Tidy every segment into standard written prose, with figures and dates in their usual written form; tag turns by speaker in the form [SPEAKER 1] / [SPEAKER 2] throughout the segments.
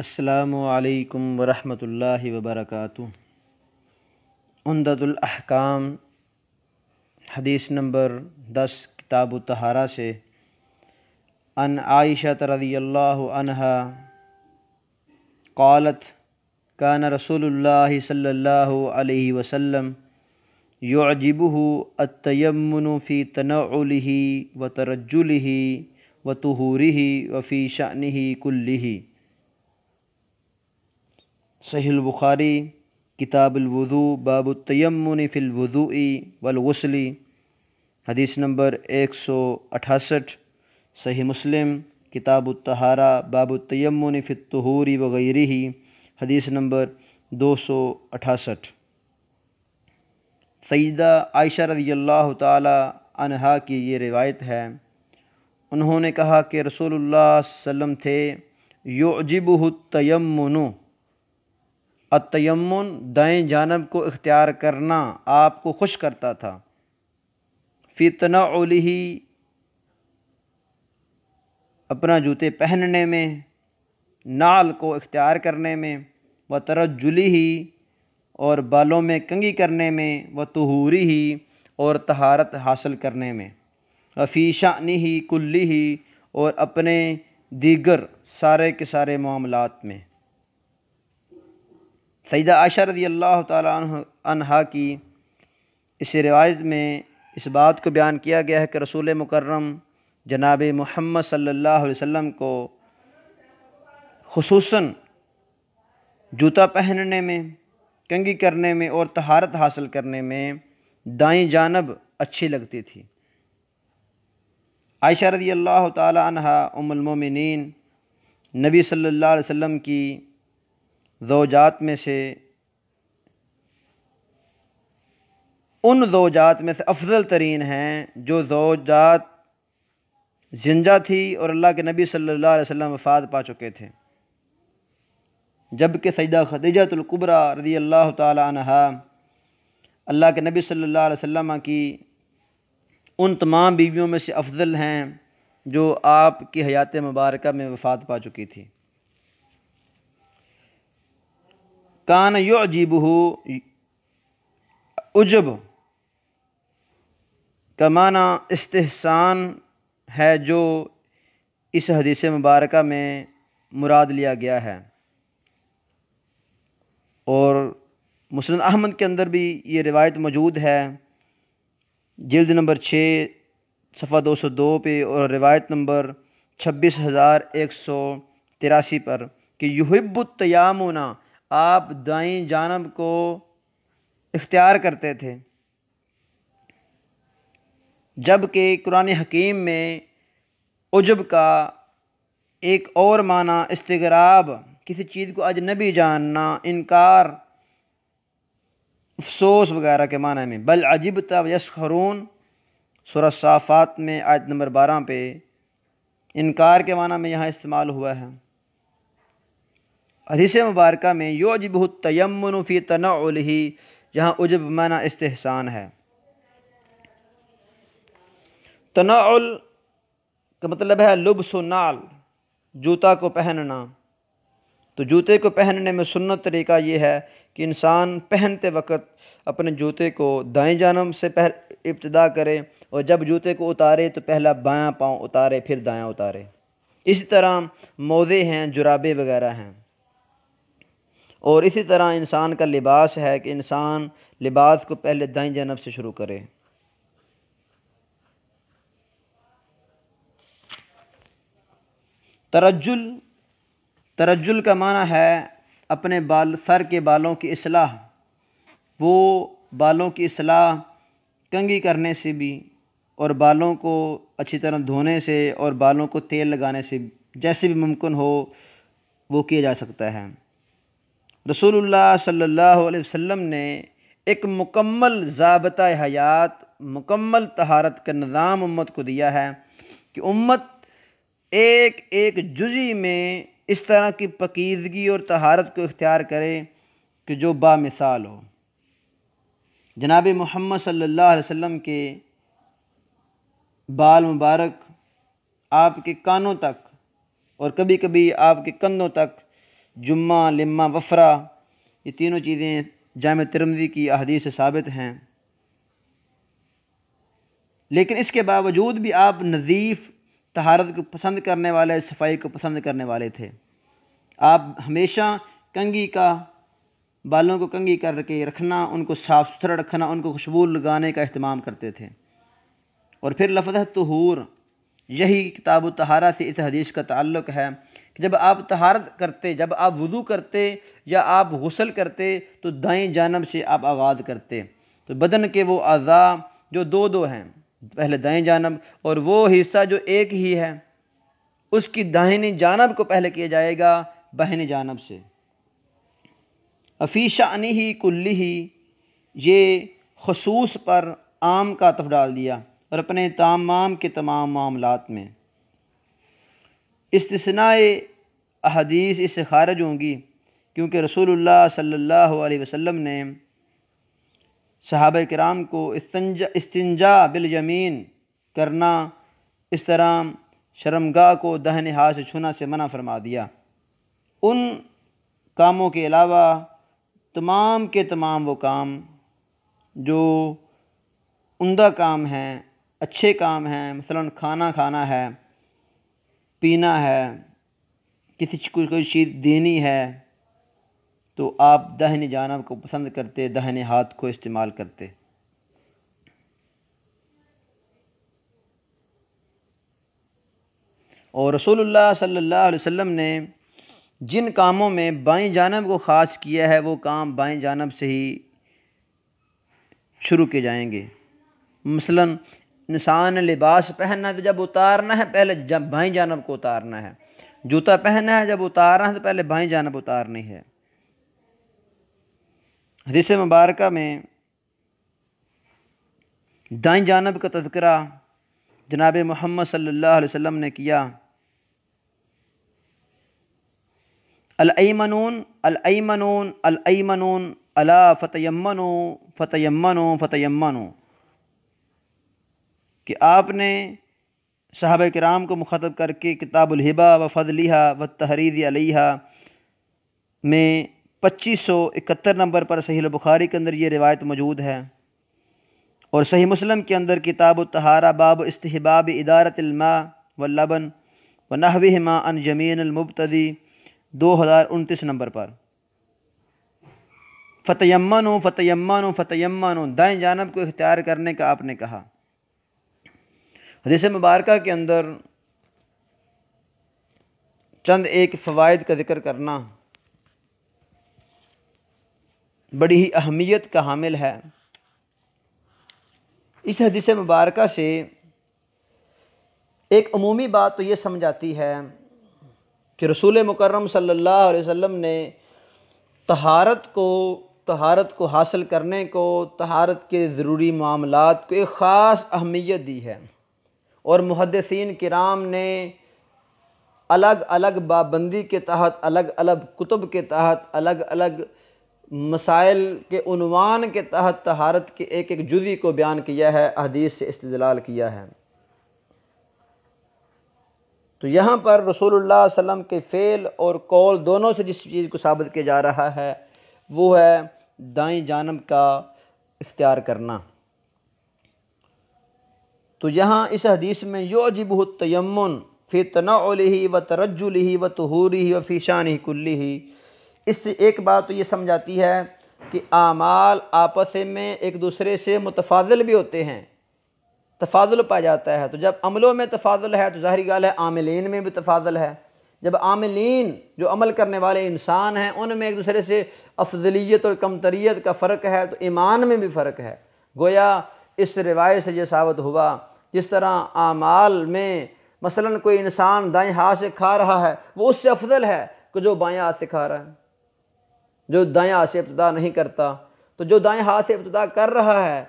[SPEAKER 1] السلام علیکم ورحمۃ اللہ وبرکاتہ۔ عمدۃ الاحکام حدیث نمبر 10 کتاب الطہارہ سے عن عائشہ رضی اللہ عنہا قالت کان رسول اللہ صلی اللہ علیہ وسلم یعجبہ التیمن فی تنعلہ وترجلہ وطہورہ وفی شأنہ کلہ۔ صحیح البخاری کتاب الوضوء باب التیمن فی الوضوء والغسل حدیث نمبر 168۔ صحیح مسلم کتاب الطہارہ باب التیمن فی الطہور وغیرہ حدیث نمبر 268۔ سیدہ عائشہ رضی اللہ تعالی عنہا کی یہ روایت ہے، انہوں نے کہا کہ رسول اللہ صلی اللہ علیہ وسلم تھے یعجبہ التیمن، التیمن دائیں جانب کو اختیار کرنا آپ کو خوش کرتا تھا، فی تنعلہ اپنا جوتے پہننے میں، نعل کو اختیار کرنے میں، وترجلہ اور بالوں میں کنگھی کرنے میں، وطہورہ اور طہارت حاصل کرنے میں، وفی شأنہ کلہ اور اپنے دیگر سارے کے سارے معاملات میں۔ سیدہ عائشہ رضی اللہ تعالیٰ عنہا کی اس روایت میں اس بات کو بیان کیا گیا ہے کہ رسول مکرم جناب محمد صلی اللہ علیہ وسلم کو خصوصاً جوتا پہننے میں، کنگھی کرنے میں اور طہارت حاصل کرنے میں دائیں جانب اچھی لگتی تھی۔ عائشہ رضی اللہ تعالیٰ عنہا ام المومنین نبی صلی اللہ علیہ وسلم کی زوجات میں سے ان زوجات میں سے افضل ترین ہیں جو زوجات زندہ تھی اور اللہ کے نبی صلی اللہ علیہ وسلم وفات پا چکے تھے، جبکہ سیدہ خدیجہ الکبریٰ رضی اللہ تعالی عنہا اللہ کے نبی صلی اللہ علیہ وسلم کی ان تمام بیویوں میں سے افضل ہیں جو آپ کی حیات مبارکہ میں وفات پا چکی تھی۔ کان یعجبہ، عجب کا معنی استحسان ہے جو اس حدیث مبارکہ میں مراد لیا گیا ہے، اور مسند احمد کے اندر بھی یہ روایت موجود ہے جلد نمبر 6 صفحہ 202 پہ، اور روایت نمبر 26183 پر کہ یحب التیامن، آپ دائیں جانب کو اختیار کرتے تھے، جبکہ قرآن حکیم میں عجب کا ایک اور معنی استغراب، کسی چیز کو اجنبی جاننا، انکار، افسوس وغیرہ کے معنی میں، بل عجبت ویسخرون سورہ صافات میں آیت نمبر 12 پہ انکار کے معنی میں یہاں استعمال ہوا ہے۔ حدیث مبارکہ میں یعجبہ التیمن فی تنعلہ، جہاں عجب معنی استحسان ہے۔ تنعل کا مطلب ہے لبس و نعل، جوتا کو پہننا۔ تو جوتے کو پہننے میں سنت طریقہ یہ ہے کہ انسان پہنتے وقت اپنے جوتے کو دائیں جانب سے ابتدا کرے، اور جب جوتے کو اتارے تو پہلا بایاں پاؤں اتارے پھر دایاں اتارے۔ اسی طرح موزے ہیں، جرابے وغیرہ ہیں، اور اسی طرح انسان کا لباس ہے کہ انسان لباس کو پہلے دائیں جانب سے شروع کرے۔ ترجل کا معنی ہے اپنے سر کے بالوں کی اصلاح، وہ بالوں کی اصلاح کنگھی کرنے سے بھی، اور بالوں کو اچھی طرح دھونے سے، اور بالوں کو تیل لگانے سے جیسے بھی ممکن ہو وہ کیا جا سکتا ہے۔ رسول اللہ صلی اللہ علیہ وسلم نے ایک مکمل ضابطہ حیات، مکمل طہارت کا نظام امت کو دیا ہے کہ امت ایک ایک جزی میں اس طرح کی پاکیزگی اور طہارت کو اختیار کرے کہ جو بامثال ہو۔ جناب محمد صلی اللہ علیہ وسلم کے بال مبارک آپ کے کانوں تک اور کبھی کبھی آپ کے کندھوں تک جمعہ، لمہ، وفرہ، یہ تینوں چیزیں جامع ترمذی کی احادیث سے ثابت ہیں۔ لیکن اس کے باوجود بھی آپ نظیف طہارت کو پسند کرنے والے، صفائی کو پسند کرنے والے تھے۔ آپ ہمیشہ کنگھی کا، بالوں کو کنگھی کر کے رکھنا، ان کو صاف ستھرا رکھنا، ان کو خوشبو لگانے کا اہتمام کرتے تھے۔ اور پھر لفظ طہور، یہی کتاب الطہارہ سے اس حدیث کا تعلق ہے کہ جب آپ طہارت کرتے، جب آپ وضو کرتے یا آپ غسل کرتے تو دائیں جانب سے آپ آغاز کرتے۔ تو بدن کے وہ اعضاء جو دو ہیں، پہلے دائیں جانب، اور وہ حصہ جو ایک ہی ہے اس کی داہنی جانب کو پہلے کیا جائے گا بائیں جانب سے۔ فی شأنہ کلہ، یہ خصوص پر عام کا عطف ڈال دیا، اور اپنے تمام کے تمام معاملات میں۔ استثناء احادیث اس سے خارج ہوں گی، کیونکہ رسول اللہ صلی اللہ علیہ وسلم نے صحابہ کرام کو استنجا بالیمین کرنا، اس طرح شرمگاہ کو داہنے ہاتھ سے چھونا سے منع فرما دیا۔ ان کاموں کے علاوہ تمام کے تمام وہ کام جو عمدہ کام ہیں، اچھے کام ہیں، مثلا کھانا کھانا ہے، پینا ہے، کسی کو کوئی چیز دینی ہے، تو آپ داہنی جانب کو پسند کرتے، داہنے ہاتھ کو استعمال کرتے۔ اور رسول اللہ صلی اللہ علیہ وسلم نے جن کاموں میں بائیں جانب کو خاص کیا ہے وہ کام بائیں جانب سے ہی شروع کیے جائیں گے۔ مثلا انسان نے لباس پہننا ہے تو جب اتارنا ہے پہلے جب بائیں جانب کو اتارنا ہے، جوتا پہننا ہے جب اتارنا ہے تو پہلے بائیں جانب اتارنی ہے۔ حدیث مبارکہ میں دائیں جانب کا تذکرہ جناب محمد صلی اللہ علیہ وسلم نے کیا۔ الایمنون الایمنون الایمنون الا فتیمنوا فتیمنوا فتیمنوا، کہ آپ نے صحابہ کرام کو مخاطب کر کے کتاب الہبہ و فضلہا و تحرید علیہا میں 2571 نمبر پر صحیح البخاری کے اندر یہ روایت موجود ہے، اور صحیح مسلم کے اندر کتاب الطہارہ باب استحباب ادارت الماء واللبن ونحوہما عن جمین المبتدی 2029 نمبر پر۔ فتیمنوا فتیمنوا فتیمنوا، دائیں جانب کو اختیار کرنے کا آپ نے کہا۔ حدیث مبارکہ کے اندر چند ایک فوائد کا ذکر کرنا بڑی ہی اہمیت کا حامل ہے۔ اس حدیث مبارکہ سے ایک عمومی بات تو یہ سمجھ آتی ہے کہ رسول مکرم صلی اللہ علیہ وسلم نے طہارت کو حاصل کرنے کو، طہارت کے ضروری معاملات کو ایک خاص اہمیت دی ہے، اور محدثین کرام نے الگ الگ بابندی کے تحت، الگ الگ کتب کے تحت، الگ الگ مسائل کے عنوان کے تحت طہارت کے ایک ایک جزی کو بیان کیا ہے، حدیث سے استدلال کیا ہے۔ تو یہاں پر رسول اللہ صلی اللہ علیہ وسلم کے فعل اور قول دونوں سے جس چیز کو ثابت کیا جا رہا ہے وہ ہے دائیں جانب کا اختیار کرنا۔ تو یہاں اس حدیث میں یعجبہ التیمن فی تنعلہ و ترجلہ و طہورہ و فی شانہ کلہ، اس سے ایک بات تو یہ سمجھ آتی ہے کہ اعمال آپس میں ایک دوسرے سے متفاضل بھی ہوتے ہیں، تفاضل پا جاتا ہے۔ تو جب عملوں میں تفاضل ہے تو ظاہری بات ہے عاملین میں بھی تفاضل ہے۔ جب عاملین جو عمل کرنے والے انسان ہیں ان میں ایک دوسرے سے افضلیت اور کمتریت کا فرق ہے تو ایمان میں بھی فرق ہے۔ گویا اس روایت سے یہ ثابت ہوا جس طرح اعمال میں مثلا کوئی انسان دائیں ہاتھ سے کھا رہا ہے وہ اس سے افضل ہے کہ جو بائیں ہاتھ سے کھا رہا ہے، جو دائیں ہاتھ سے ابتدا نہیں کرتا۔ تو جو دائیں ہاتھ سے ابتدا کر رہا ہے،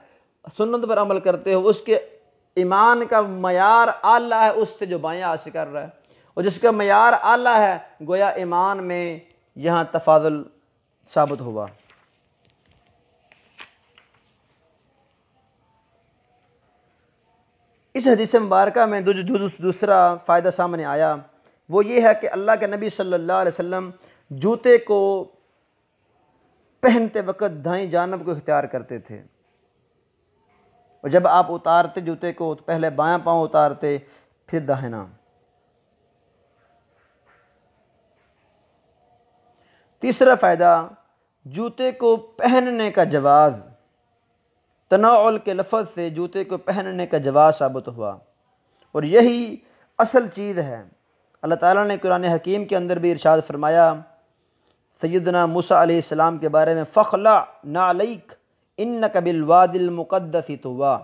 [SPEAKER 1] سنت پر عمل کرتے ہو، اس کے ایمان کا معیار اعلیٰ ہے اس سے جو بائیں ہاتھ سے کر رہا ہے، اور جس کا معیار اعلیٰ ہے گویا ایمان میں یہاں تفاضل ثابت ہوا۔ اس حدیث مبارکہ میں دوسرا فائدہ سامنے آیا وہ یہ ہے کہ اللہ کے نبی صلی اللہ علیہ وسلم جوتے کو پہنتے وقت دائیں جانب کو اختیار کرتے تھے، اور جب آپ اتارتے جوتے کو تو پہلے بایاں پاؤں اتارتے پھر داہنا۔ تیسرا فائدہ، جوتے کو پہننے کا جواز، تناول کے لفظ سے جوتے کو پہننے کا جواز ثابت ہوا، اور یہی اصل چیز ہے۔ اللہ تعالیٰ نے قرآن حکیم کے اندر بھی ارشاد فرمایا سیدنا موسیٰ علیہ السلام کے بارے میں، فَخْلَعْ نَعْلَيْكَ إِنَّكَ بِالْوَادِ الْمُقَدَّسِ طُوًى۔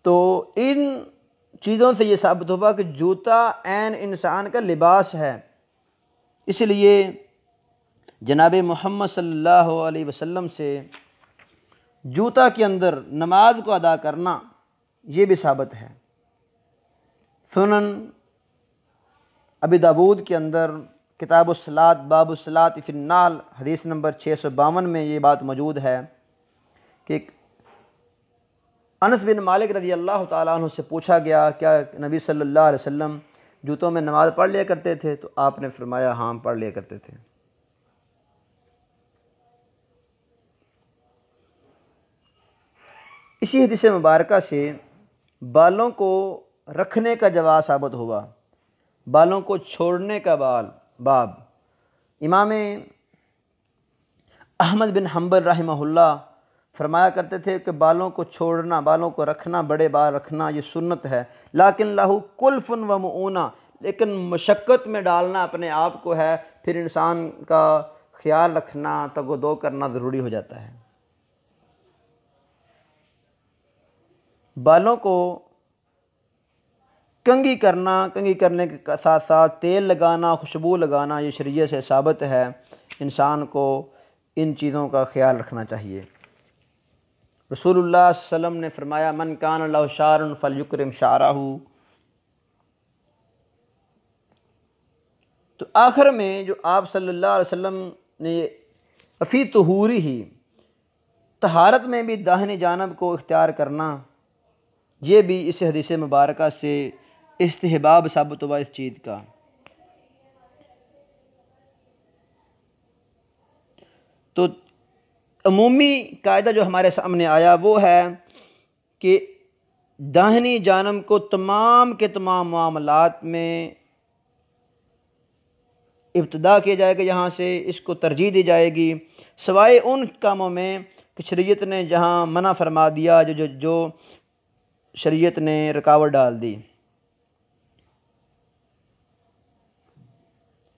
[SPEAKER 1] تو ان چیزوں سے یہ ثابت ہوا کہ جوتا عین انسان کا لباس ہے، اس لیے جناب محمد صلی اللہ علیہ وسلم سے جوتا کے اندر نماز کو ادا کرنا یہ بھی ثابت ہے۔ سنن ابی داود کے اندر کتاب الصلاۃ باب الصلاۃ فی النعل حدیث نمبر 652 میں یہ بات موجود ہے کہ انس بن مالک رضی اللہ تعالیٰ عنہ سے پوچھا گیا کیا نبی صلی اللہ علیہ وسلم جوتوں میں نماز پڑھ لیا کرتے تھے؟ تو آپ نے فرمایا ہاں پڑھ لیا کرتے تھے۔ اسی حدیث مبارکہ سے بالوں کو رکھنے کا جواز ثابت ہوا، بالوں کو چھوڑنے کا باب۔ امام احمد بن حنبل رحمہ اللہ فرمایا کرتے تھے کہ بالوں کو چھوڑنا، بالوں کو رکھنا، بڑے بال رکھنا یہ سنت ہے، لیکن لہو کلف و معونہ، لیکن مشقت میں ڈالنا اپنے آپ کو ہے، پھر انسان کا خیال رکھنا، تگ و دو کرنا ضروری ہو جاتا ہے۔ بالوں کو کنگھی کرنا، کنگھی کرنے کے ساتھ ساتھ تیل لگانا، خوشبو لگانا یہ شریعت سے ثابت ہے، انسان کو ان چیزوں کا خیال رکھنا چاہیے۔ رسول اللہ صلی اللہ علیہ وسلم نے فرمایا من کان لہ شعر فلیکرم شعرہ۔ تو آخر میں جو آپ صلی اللہ علیہ وسلم نے فی طہوری ہی، طہارت میں بھی داہنی جانب کو اختیار کرنا، یہ بھی اس حدیث مبارکہ سے استحباب ثابت ہوا اس چیز کا۔ تو عمومی قاعدہ جو ہمارے سامنے آیا وہ ہے کہ داہنی جانب کو تمام کے تمام معاملات میں ابتدا کیا جائے گا، یہاں سے اس کو ترجیح دی جائے گی، سوائے ان کاموں میں کہ شریعت نے جہاں منع فرما دیا، جو شریعت نے رکاوٹ ڈال دی۔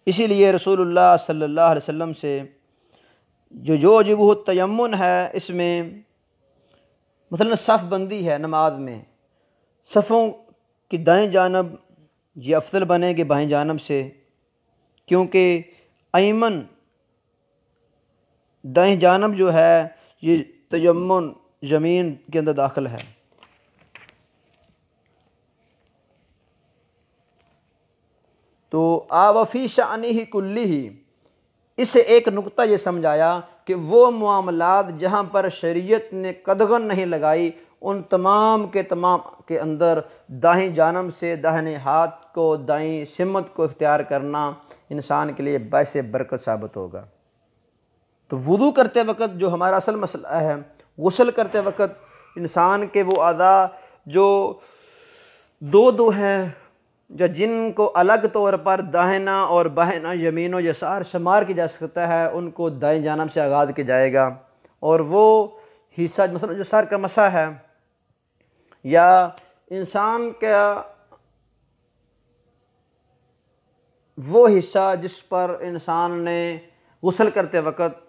[SPEAKER 1] اسی لیے رسول اللہ صلی اللہ علیہ وسلم سے جو وجوہ التیمن ہے، اس میں مثلا صف بندی ہے نماز میں، صفوں کی دائیں جانب یہ افضل بنے گی بائیں جانب سے، کیونکہ ایمن دائیں جانب جو ہے یہ تیمن زمین کے اندر داخل ہے۔ تو وفی شأنہ کلہ، اس سے ایک نقطہ یہ سمجھایا کہ وہ معاملات جہاں پر شریعت نے قدغن نہیں لگائی، ان تمام کے اندر دائیں جانب سے داہنے ہاتھ کو، دائیں سمت کو اختیار کرنا انسان کے لیے باعث برکت ثابت ہوگا۔ تو وضو کرتے وقت جو ہمارا اصل مسئلہ ہے، غسل کرتے وقت انسان کے وہ اعضاء جو دو ہیں، جن کو الگ طور پر داہنا اور بائنا، یمین و یسار شمار کیا جا سکتا ہے، ان کو دائیں جانب سے آغاز کیا جائے گا، اور وہ حصہ مثلا جو سر کا مسح ہے، یا انسان کا وہ حصہ جس پر انسان نے غسل کرتے وقت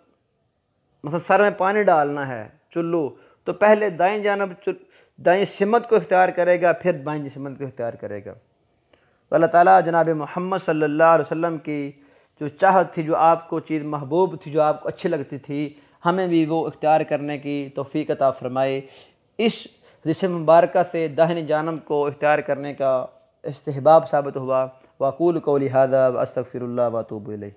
[SPEAKER 1] مثلا سر میں پانی ڈالنا ہے، چلو، تو پہلے دائیں جانب دائیں سمت کو اختیار کرے گا، پھر بائیں سمت کو اختیار کرے گا۔ تو اللہ تعالیٰ جناب محمد صلی اللہ علیہ وسلم کی جو چاہت تھی، جو آپ کو چیز محبوب تھی، جو آپ کو اچھی لگتی تھی، ہمیں بھی وہ اختیار کرنے کی توفیق عطا فرمائے۔ اس حدیث مبارکہ سے داہنی جانب کو اختیار کرنے کا استحباب ثابت ہوا۔ واقول قولی ھذا واستغفر اللہ واتوب الیہ۔